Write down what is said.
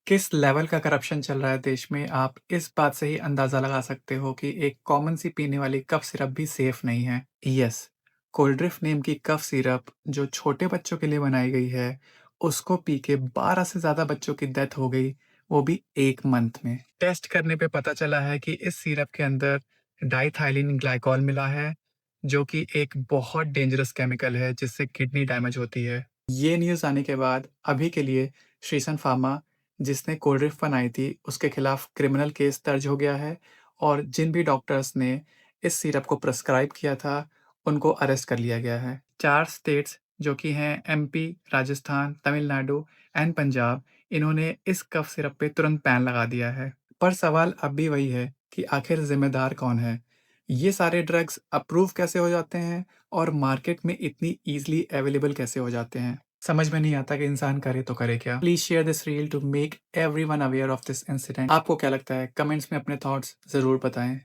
किस लेवल का करप्शन चल रहा है देश में, आप इस बात से ही अंदाज़ा लगा सकते हो कि एक कॉमन सी पीने वाली कफ सिरप भी सेफ नहीं है। यस, कोल्ड्रिफ्ट नेम की कफ सिरप जो छोटे बच्चों के लिए बनाई गई है, उसको पी के 12 से ज़्यादा बच्चों की डेथ हो गई, वो भी 1 मंथ में। टेस्ट करने पे पता चला है कि इस सिरप के अंदर डाइथाइलिन ग्लाइकॉल मिला है, जो कि एक बहुत डेंजरस केमिकल है जिससे किडनी डैमेज होती है। ये न्यूज़ आने के बाद अभी के लिए श्रीसन फार्मा जिसने कोल्ड-ड्रिंक बनाई थी, उसके खिलाफ क्रिमिनल केस दर्ज हो गया है और जिन भी डॉक्टर्स ने इस सिरप को प्रिस्क्राइब किया था, उनको अरेस्ट कर लिया गया है। 4 स्टेट्स जो कि हैं एमपी, राजस्थान, तमिलनाडु एंड पंजाब, इन्होंने इस कफ सिरप पे तुरंत बैन लगा दिया है। पर सवाल अब भी वही है कि आखिर ज़िम्मेदार कौन है? ये सारे ड्रग्स अप्रूव कैसे हो जाते हैं और मार्केट में इतनी ईज़िली अवेलेबल कैसे हो जाते हैं? समझ में नहीं आता कि इंसान करे तो करे क्या? Please share this reel to make everyone aware of this incident. आपको क्या लगता है? कमेंट्स में अपने थॉट्स ज़रूर बताएँ।